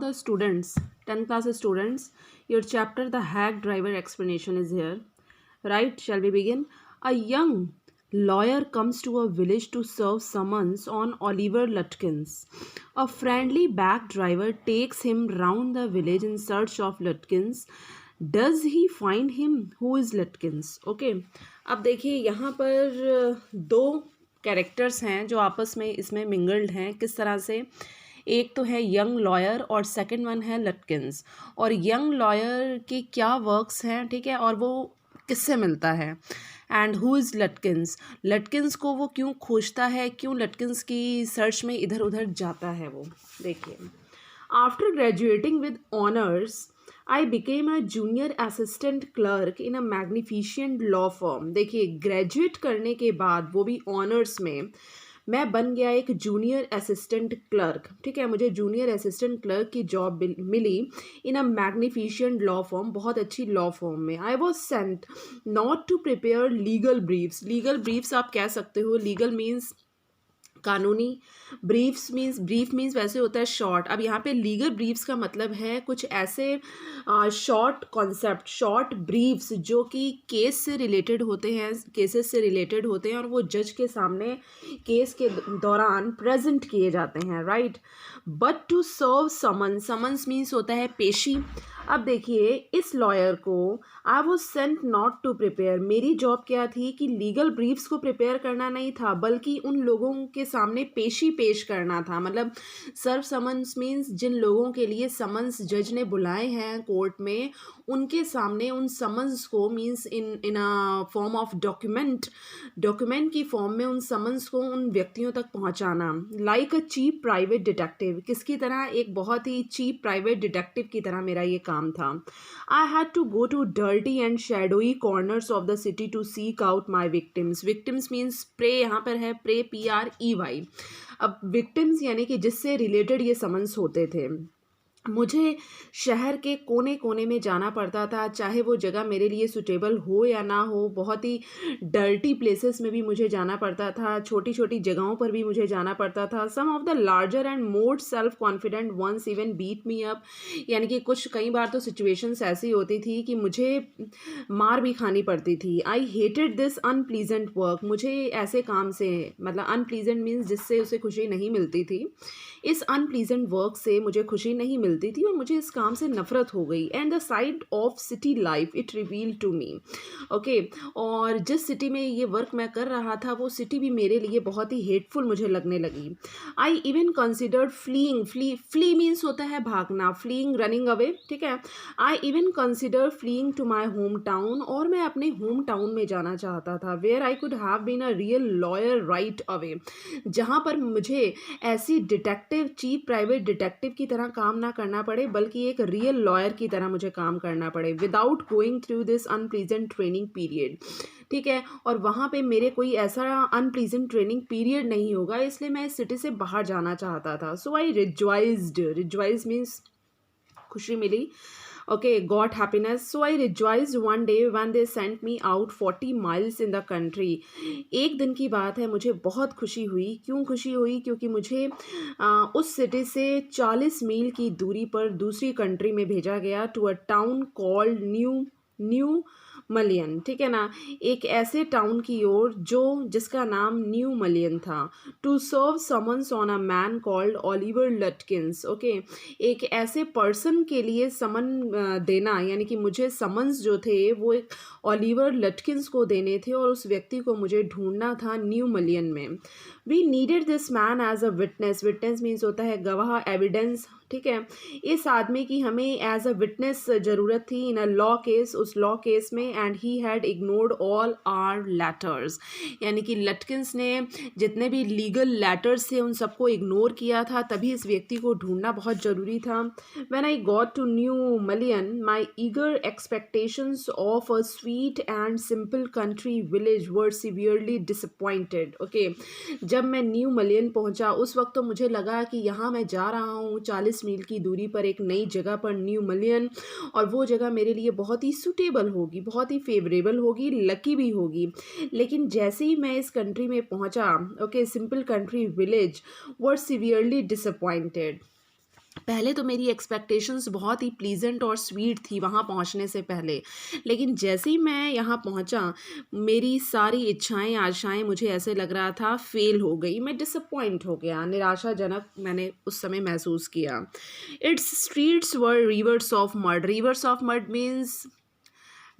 the students, 10th class students, your chapter The Hack Driver Explanation is here. Right, shall we begin? A young lawyer comes to a village to serve summons on Oliver Lutkins. A friendly back driver takes him round the village in search of Lutkins. Does he find him? Who is Lutkins? Okay, अब देखिए यहाँ पर दो characters हैं जो आपस में इसमें मिंगल्ड हैं. किस तरह से? एक तो है यंग लॉयर और सेकंड वन है लटकिंस. और यंग लॉयर के क्या वर्क्स हैं, ठीक है, और वो किससे मिलता है. And who is Lutkins. Lutkins को वो क्यों खोजता है, क्यों लटकिंस की सर्च में इधर उधर जाता है वो. देखिए, after graduating with honours I became a junior assistant clerk in a magnificent law firm. देखिए, ग्रेजुएट करने के बाद वो भी ऑनर्स में मैं बन गया एक जूनियर असिस्टेंट क्लर्क. ठीक है, मुझे जूनियर असिस्टेंट क्लर्क की जॉब मिली in a magnificent law firm, बहुत अच्छी लॉ फर्म में. I was sent not to prepare legal briefs. Legal briefs आप कह सकते हो. लीगल मीन्स कानूनी, ब्रीफ मीन्स वैसे होता है शॉर्ट. अब यहाँ पे लीगल ब्रीफ्स का मतलब है कुछ ऐसे शॉर्ट कॉन्सेप्ट, शॉर्ट ब्रीफ्स जो कि केस से रिलेटेड होते हैं, केसेस से रिलेटेड होते हैं और वो जज के सामने केस के दौरान प्रेजेंट किए जाते हैं. Right. But to serve summons, summons means होता है पेशी. अब देखिए, इस लॉयर को I was sent not to prepare. मेरी जॉब क्या थी कि लीगल ब्रीफ्स को प्रिपेयर करना नहीं था, बल्कि उन लोगों के सामने पेशी पेश करना था. मतलब सर्व समन्स मीन्स जिन लोगों के लिए समन्स जज ने बुलाए हैं कोर्ट में, उनके सामने उन समन्स को means in a form of document की फॉर्म में उन समन्स को उन व्यक्तियों तक पहुंचाना. Like a cheap private detective. किसकी तरह? एक बहुत ही चीप प्राइवेट डिटेक्टिव की तरह मेरा ये काम था. I had to go to dirty and shadowy corners of the city to seek out my victims. Victims means prey, यहाँ पर है प्रे, PREY. अब विक्टिम्स यानी कि जिससे रिलेटेड ये समन्स होते थे. मुझे शहर के कोने कोने में जाना पड़ता था, चाहे वो जगह मेरे लिए सुटेबल हो या ना हो. बहुत ही डर्टी प्लेसेस में भी मुझे जाना पड़ता था, छोटी छोटी जगहों पर भी मुझे जाना पड़ता था. Some of the larger and more self confident ones even beat me up. यानी कि कुछ कई बार तो सिचुएशंस ऐसी होती थी कि मुझे मार भी खानी पड़ती थी. I hated this unpleasant work. मुझे ऐसे काम से, मतलब अनप्लीजेंट मीन्स जिससे उसे खुशी नहीं मिलती थी, इस अनप्लीजेंट वर्क से मुझे खुशी नहीं मिलती थी और मुझे इस काम से नफरत हो गई. And the side of city life it reveal to me. Okay, और जिस सिटी में ये वर्क मैं कर रहा था वो सिटी भी मेरे लिए बहुत ही हेटफुल मुझे लगने लगी. I even considered fleeing. Flee means होता है भागना, फ्लीइंग रनिंग अवे. ठीक है, I even consider fleeing to my home town. और मैं अपने होम टाउन में जाना चाहता था. Where I could have been a real lawyer right away. जहाँ पर मुझे ऐसी चीप प्राइवेट डिटेक्टिव की तरह काम ना करना पड़े, बल्कि एक रियल लॉयर की तरह मुझे काम करना पड़े, without going through this unpleasant training period. ठीक है, और वहाँ पे मेरे कोई ऐसा अनप्लीजेंट ट्रेनिंग पीरियड नहीं होगा, इसलिए मैं इस सिटी से बाहर जाना चाहता था. सो आई रिजॉइज्ड मीन्स खुशी मिली. Okay, got happiness. So I rejoiced one day when they sent me out 40 miles in the country. एक दिन की बात है, मुझे बहुत खुशी हुई. क्यों खुशी हुई? क्योंकि मुझे उस सिटी से 40 मील की दूरी पर दूसरी कंट्री में भेजा गया. To a town called New Mullion. ठीक है ना, एक ऐसे टाउन की ओर जिसका नाम न्यू मलियन था. To serve summons on a man called Oliver Lutkins. Okay, एक ऐसे पर्सन के लिए समन देना, यानी कि मुझे समन्स जो थे वो एक ऑलिवर लटकिंस को देने थे और उस व्यक्ति को मुझे ढूंढना था न्यू मलियन में. We needed this man as a witness. Witness means होता है गवाह, एविडेंस. ठीक है, इस आदमी की हमें एज अ विटनेस ज़रूरत थी इन अ लॉ केस, उस लॉ केस में. And he had ignored all our letters. यानी कि लटकिंस ने जितने भी लीगल लेटर्स थे उन सबको इग्नोर किया था, तभी इस व्यक्ति को ढूंढना बहुत ज़रूरी था. When I got to New Mullion my eager expectations of a sweet and simple country village were severely disappointed. Okay, जब मैं न्यू मलियन पहुंचा उस वक्त तो मुझे लगा कि यहाँ मैं जा रहा हूँ 40 मील की दूरी पर एक नई जगह पर, न्यू मलियन, और वो जगह मेरे लिए बहुत ही सूटेबल होगी, बहुत ही फेवरेबल होगी, लकी भी होगी. लेकिन जैसे ही मैं इस कंट्री में पहुंचा, okay, simple country village were severely disappointed. पहले तो मेरी एक्सपेक्टेशंस बहुत ही प्लीजेंट और स्वीट थी वहाँ पहुँचने से पहले, लेकिन जैसे ही मैं यहाँ पहुँचा मेरी सारी इच्छाएं आशाएं मुझे ऐसे लग रहा था फेल हो गई। मैं डिसअपॉइंट हो गया, निराशाजनक मैंने उस समय महसूस किया। It's streets were reverse of mud. Reverse of mud means,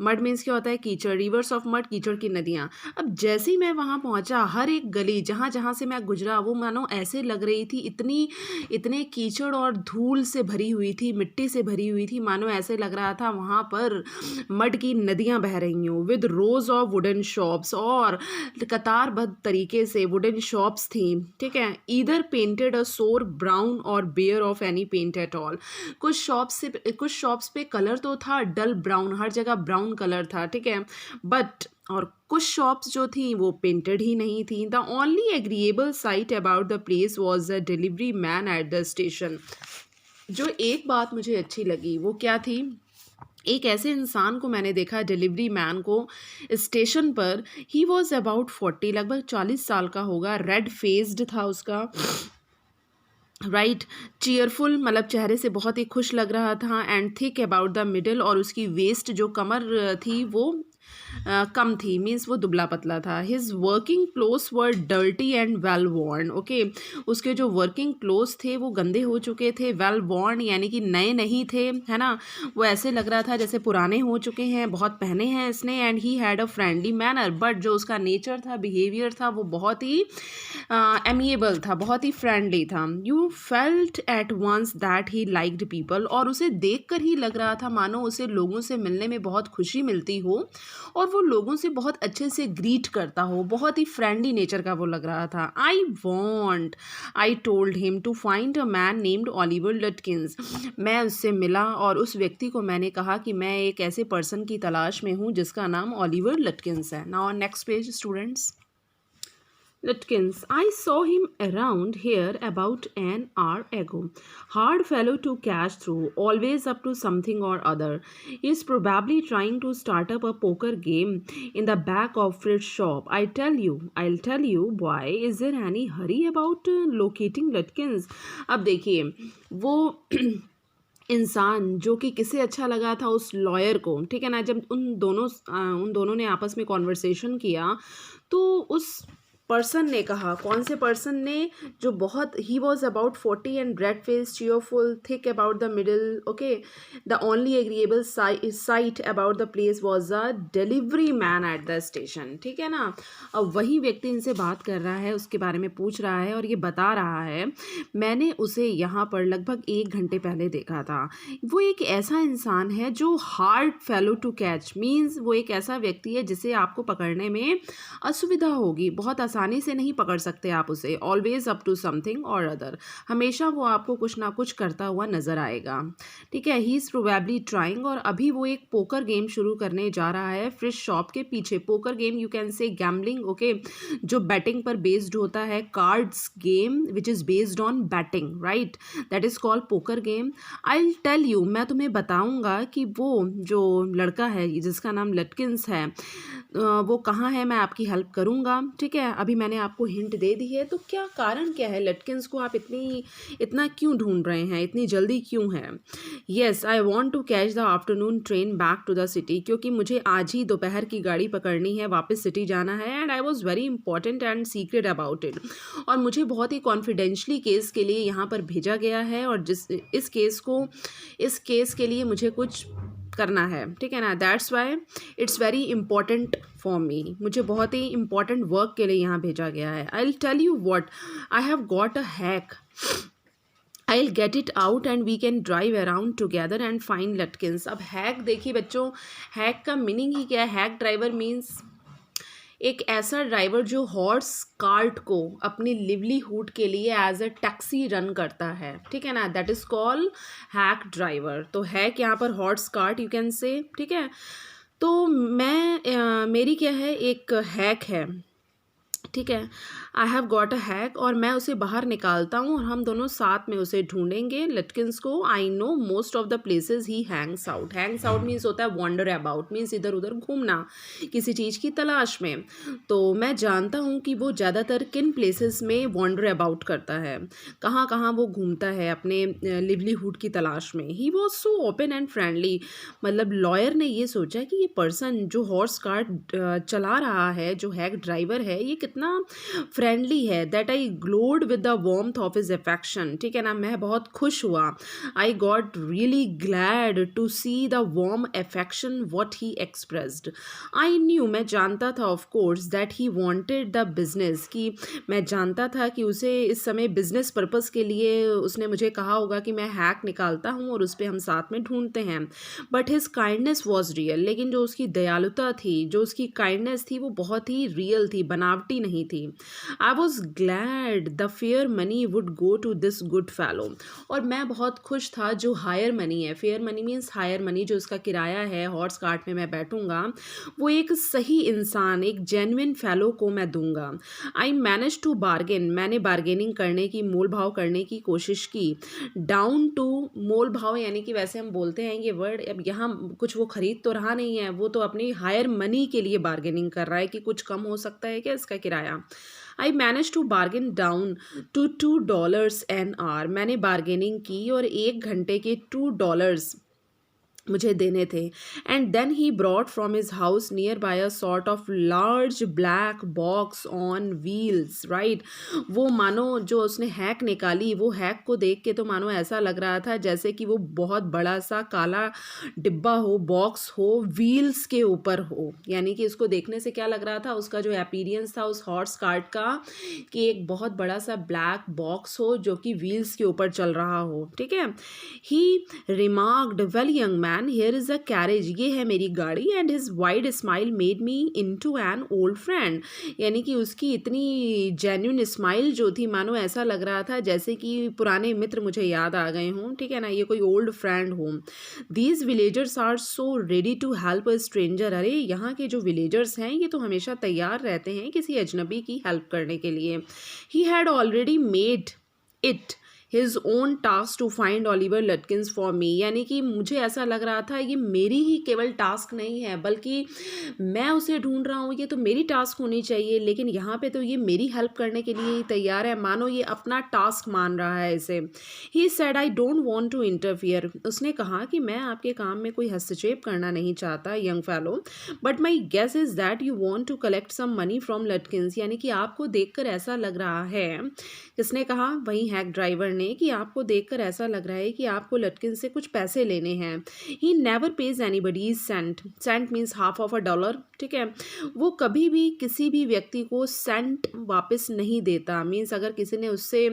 mud means क्या होता है? कीचड़। रिवर्स ऑफ मड, कीचड़ की नदियाँ। अब जैसे ही मैं वहाँ पहुँचा, हर एक गली जहाँ जहाँ से मैं गुजरा वो मानो ऐसे लग रही थी, इतनी इतने कीचड़ और धूल से भरी हुई थी, मिट्टी से भरी हुई थी, मानो ऐसे लग रहा था वहाँ पर मड की नदियाँ बह रही हों। With rose of wooden shops, और कतारबद्ध तरीके से वुडन शॉप्स थी, ठीक है। ईदर पेंटेड अ सोर ब्राउन और bare of any paint at all. कुछ शॉप्स पे कलर तो था डल ब्राउन, हर जगह ब्राउन कलर था, ठीक है, बट और कुछ शॉप्स जो थी वो पेंटेड ही नहीं थी। The only agreeable site about the place was a delivery man at the station. जो एक बात मुझे अच्छी लगी वो क्या थी? एक ऐसे इंसान को मैंने देखा, डिलीवरी मैन को, स्टेशन पर। ही वॉज अबाउट 40, लगभग 40 साल का होगा। रेड फेस्ड था उसका, राइट, चीयरफुल, मतलब चेहरे से बहुत ही खुश लग रहा था। And thick about the middle, और उसकी वेस्ट जो कमर थी वो कम थी, मीन्स वो दुबला पतला था। His working clothes were dirty and well worn. Okay, उसके जो वर्किंग क्लोथ्स थे वो गंदे हो चुके थे। वेल वॉर्न यानी कि नए नहीं थे, है ना। वो ऐसे लग रहा था जैसे पुराने हो चुके हैं, बहुत पहने हैं इसने। And he had a friendly manner, but जो उसका नेचर था, बिहेवियर था, वो बहुत ही एमिएबल था, बहुत ही फ्रेंडली था। You felt at once that he liked people, और उसे देख कर ही लग रहा था मानो उसे लोगों से मिलने में बहुत खुशी मिलती हो और वो लोगों से बहुत अच्छे से ग्रीट करता हो, बहुत ही फ्रेंडली नेचर का वो लग रहा था। I told him to find a man named Oliver Lutkins. मैं उससे मिला और उस व्यक्ति को मैंने कहा कि मैं एक ऐसे पर्सन की तलाश में हूँ जिसका नाम ओलिवर लटकिंस है। Now next page students. Lutkins, I saw him around here about an hour ago. Hard fellow to catch through, always up to something or other. He's probably trying to start up a poker game in the back of Fritz shop. I'll tell you, boy, is there any hurry about locating Lutkins? अब देखिए, वो इंसान जो कि किसे अच्छा लगा था, उस लॉयर को, ठीक है ना। जब उन दोनों ने आपस में कॉन्वर्सेशन किया तो उस पर्सन ने कहा, कौन से पर्सन ने, जो बहुत, he was about 40 and red face, cheerful, thick about the middle, okay. The only agreeable site about the place was a delivery man at the station, ठीक है ना। अब वही व्यक्ति इनसे बात कर रहा है, उसके बारे में पूछ रहा है और ये बता रहा है, मैंने उसे यहाँ पर लगभग 1 घंटे पहले देखा था। वो एक ऐसा इंसान है जो hard fellow to catch, means वो एक ऐसा व्यक्ति है जिसे आपको पकड़ने में असुविधा होगी, बहुत आसानी से नहीं पकड़ सकते आप उसे। ऑलवेज अप टू समथिंग और अदर, हमेशा वो आपको कुछ ना कुछ करता हुआ नजर आएगा, ठीक है। ही इज़ प्रोबेबली ट्राइंग, और अभी वो एक पोकर गेम शुरू करने जा रहा है फ्रिश शॉप के पीछे। Poker game you can say gambling, okay, जो बैटिंग पर बेस्ड होता है। Cards game which is based on betting, right, that is called poker game. I tell you, मैं तुम्हें बताऊंगा कि वो जो लड़का है जिसका नाम लटकिंस है वो कहाँ है, मैं आपकी हेल्प करूँगा, ठीक है। अभी मैंने आपको हिंट दे दी है, तो क्या कारण क्या है, लटकिंस को आप इतना क्यों ढूंढ रहे हैं, इतनी जल्दी क्यों है? Yes, I want to catch the afternoon train back to the city, क्योंकि मुझे आज ही दोपहर की गाड़ी पकड़नी है, वापस सिटी जाना है। And I was very important and secret about it, और मुझे बहुत ही कॉन्फिडेंशली केस के लिए यहाँ पर भेजा गया है, और इस केस के लिए मुझे कुछ करना है, ठीक है ना। That's why it's very important for me, मुझे बहुत ही इंपॉर्टेंट वर्क के लिए यहाँ भेजा गया है। I will tell you what, I have got a hack, I'll get it out and we can drive around together and find Lutkins। अब hack देखिए बच्चों, हैक का मीनिंग ही क्या है? हैक ड्राइवर मीन्स एक ऐसा ड्राइवर जो हॉर्स कार्ट को अपनी लिवलीहुड के लिए एज अ टैक्सी रन करता है, ठीक है ना, that is called hack driver. तो हैक यहाँ पर हॉर्स कार्ट यू कैन से, ठीक है। तो मेरी क्या है, एक हैक है, ठीक है, आई हैव गॉट अ हैक, और मैं उसे बाहर निकालता हूँ और हम दोनों साथ में उसे ढूंढेंगे लटकिंस को। I know most of the places he Hanks out means होता है वॉन्डर अबाउट, मीन्स इधर उधर घूमना किसी चीज़ की तलाश में। तो मैं जानता हूँ कि वो ज़्यादातर किन प्लेसेस में वॉन्डर अबाउट करता है, कहाँ कहाँ वो घूमता है अपने लिवलीहुड की तलाश में। He was so open and friendly, मतलब लॉयर ने ये सोचा कि ये पर्सन जो हॉर्स कार्ट चला रहा है, जो हैक ड्राइवर है, ये कितना फ्रेंडली है। That I glowed with the warmth of his affection, ठीक है ना, मैं बहुत खुश हुआ। I got really glad to see the warm affection what he expressed. I knew, मैं जानता था of course that he wanted the business, कि मैं जानता था कि उसे इस समय बिजनेस पर्पस के लिए उसने मुझे कहा होगा कि मैं हैक निकालता हूँ और उस पर हम साथ में ढूंढते हैं। But his kindness was real, लेकिन जो उसकी दयालुता थी, जो उसकी काइंडनेस थी, वो बहुत ही रियल थी, बनावटी नहीं थी। I was glad the fair money would go to this good fellow, और मैं बहुत खुश था जो हायर मनी है, fair money means higher money, जो उसका किराया है, हॉर्स कार्ट में मैं बैठूंगा, वो एक सही इंसान, एक जेन्युइन फैलो को मैं दूंगा। आई मैनेज टू बार्गेन, मैंने बार्गेनिंग करने की, मोल भाव करने की कोशिश की। डाउन टू, मोल भाव यानी कि वैसे हम बोलते हैं ये वर्ड, अब यहाँ कुछ वो खरीद तो रहा नहीं है, वो तो अपनी हायर मनी के लिए बार्गेनिंग कर रहा है कि कुछ कम हो सकता है क्या इसका किराया। I manage to bargain down to $2 an hour, मैंने बार्गेनिंग की और 1 घंटे के $2 मुझे देने थे। And then he brought from his house nearby a sort of large black box on wheels, right. वो मानो जो उसने हैक निकाली, वो हैक को देख के तो मानो ऐसा लग रहा था जैसे कि वो बहुत बड़ा सा काला डिब्बा हो, बॉक्स हो, व्हील्स के ऊपर हो। यानी कि उसको देखने से क्या लग रहा था, उसका जो अपीरियंस था उस हॉर्स कार्ट का, कि एक बहुत बड़ा सा ब्लैक बॉक्स हो जो कि व्हील्स के ऊपर चल रहा हो, ठीक है। He remarked, well young man, here is a carriage, ये है मेरी गाड़ी। And his wide smile made me into an old friend, यानी कि उसकी इतनी जेन्युइन स्माइल जो थी, मानो ऐसा लग रहा था जैसे कि पुराने मित्र मुझे याद आ गए हों, ठीक है ना, ये कोई ओल्ड फ्रेंड हो। These villagers are so ready to help a stranger, अरे यहाँ के जो विलेजर्स हैं ये तो हमेशा तैयार रहते हैं किसी अजनबी की हेल्प करने के लिए। He had already made it his own task to find Oliver Lutkins for me, यानी कि मुझे ऐसा लग रहा था ये मेरी ही केवल टास्क नहीं है, बल्कि मैं उसे ढूंढ रहा हूँ, ये तो मेरी टास्क होनी चाहिए, लेकिन यहाँ पे तो ये मेरी हेल्प करने के लिए ही तैयार है, मानो ये अपना टास्क मान रहा है इसे। He said I don't want to interfere, उसने कहा कि मैं आपके काम में कोई हस्तक्षेप करना नहीं चाहता young fellow, but my guess is that you want to collect some money from Lutkins, यानी कि आपको देखकर ऐसा लग रहा है, किसने कहा, वही हैक ड्राइवर ने, कि आपको देखकर ऐसा लग रहा है कि आपको लटकिन से कुछ पैसे लेने हैं। He never pays anybody's cent, cent means half of a dollar, ठीक है। वो कभी भी किसी भी व्यक्ति को सेंट वापस नहीं देता, मीन्स अगर किसी ने उससे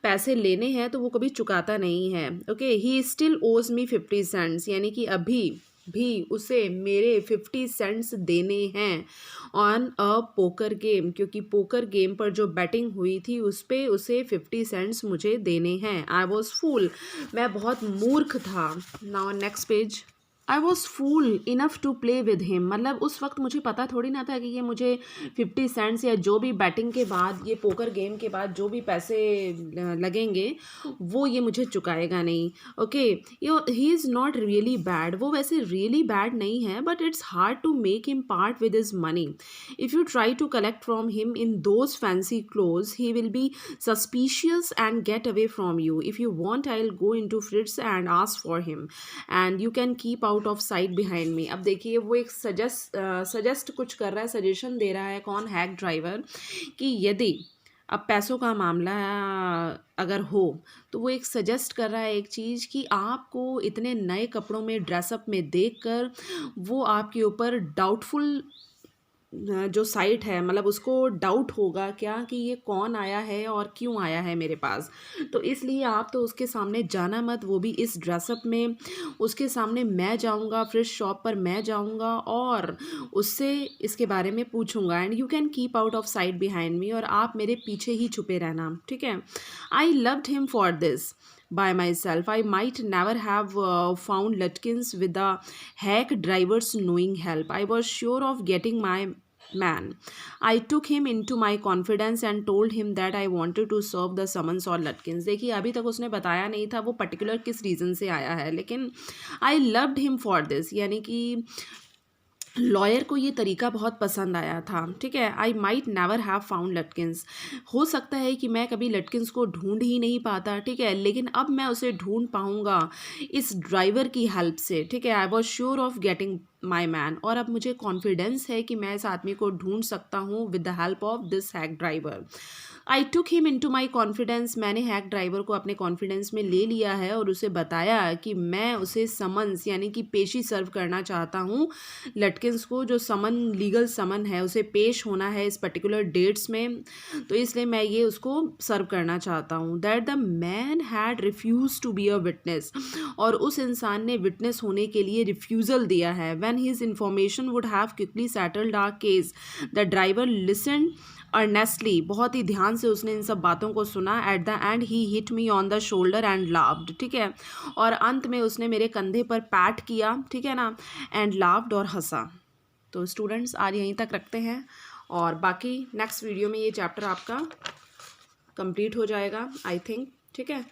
पैसे लेने हैं तो वो कभी चुकाता नहीं है। ओके, ही स्टिल ओज मी 50 सेंट्स, यानी कि अभी भी उसे मेरे 50 सेंट्स देने हैं ऑन अ पोकर गेम, क्योंकि पोकर गेम पर जो बैटिंग हुई थी उस पर उसे 50 सेंट्स मुझे देने हैं। आई वॉज फूल, मैं बहुत मूर्ख था। Now next page. I was fool enough to play with him, मतलब उस वक्त मुझे पता थोड़ी ना था कि ये मुझे 50 सेंट्स या जो भी बैटिंग के बाद, ये पोकर गेम के बाद जो भी पैसे लगेंगे वो ये मुझे चुकाएगा नहीं। Okay, he is not really bad, वो वैसे रियली बैड नहीं है, but it's hard to make him part with his money. If you try to collect from him in those fancy clothes he will be suspicious and get away from you. If you want I will go into Fritz's and ask for him and you can keep out of sight behind me. अब देखिए वो एक suggest कुछ कर रहा है, suggestion दे रहा है, कौन, हैक ड्राइवर, कि यदि अब पैसों का मामला अगर हो तो वो एक सजेस्ट कर रहा है एक चीज़, कि आपको इतने नए कपड़ों में, ड्रेसअप में देखकर वो आपके ऊपर डाउटफुल जो साइट है, मतलब उसको डाउट होगा क्या कि ये कौन आया है और क्यों आया है मेरे पास, तो इसलिए आप तो उसके सामने जाना मत, वो भी इस ड्रेसअप में। उसके सामने मैं जाऊंगा, फ्रिज शॉप पर मैं जाऊंगा और उससे इसके बारे में पूछूंगा। And you can keep out of sight behind मी, और आप मेरे पीछे ही छुपे रहना, ठीक है। I loved him for this by myself. I might never have found Lutkins with the hack driver's knowing help. I was sure of getting my man. I took him into my confidence and told him that I wanted to serve the summons or Lutkins. देखिए अभी तक उसने बताया नहीं था वो particular किस reason से आया है, लेकिन I loved him for this, यानी कि लॉयर को ये तरीका बहुत पसंद आया था, ठीक है. I might never have found Lutkins. हो सकता है कि मैं कभी लटकिन्स को ढूंढ ही नहीं पाता, ठीक है, लेकिन अब मैं उसे ढूंढ पाऊंगा इस ड्राइवर की हेल्प से, ठीक है. I was sure of getting my man. और अब मुझे कॉन्फिडेंस है कि मैं इस आदमी को ढूंढ सकता हूँ with the help of this hack driver. I took him into my confidence. मैंने हैक ड्राइवर को अपने कॉन्फिडेंस में ले लिया है और उसे बताया कि मैं उसे समन्स यानी कि पेशी सर्व करना चाहता हूँ लटकिन्स को. जो समन लीगल समन है उसे पेश होना है इस पर्टिकुलर डेट्स में, तो इसलिए मैं ये उसको सर्व करना चाहता हूँ. That the man had refuse to be a witness. और उस इंसान ने विटनेस होने के लिए रिफ्यूज़ल दिया है. When his information would have quickly settled our case the driver listen earnestly. बहुत ही ध्यान से उसने इन सब बातों को सुना. At the and he hit me on the shoulder and laughed, ठीक है, और अंत में उसने मेरे कंधे पर पैट किया, ठीक है ना, एंड लाफ्ड और हंसा. तो स्टूडेंट्स आज यहीं तक रखते हैं और बाकी नेक्स्ट वीडियो में ये चैप्टर आपका कंप्लीट हो जाएगा आई थिंक, ठीक है.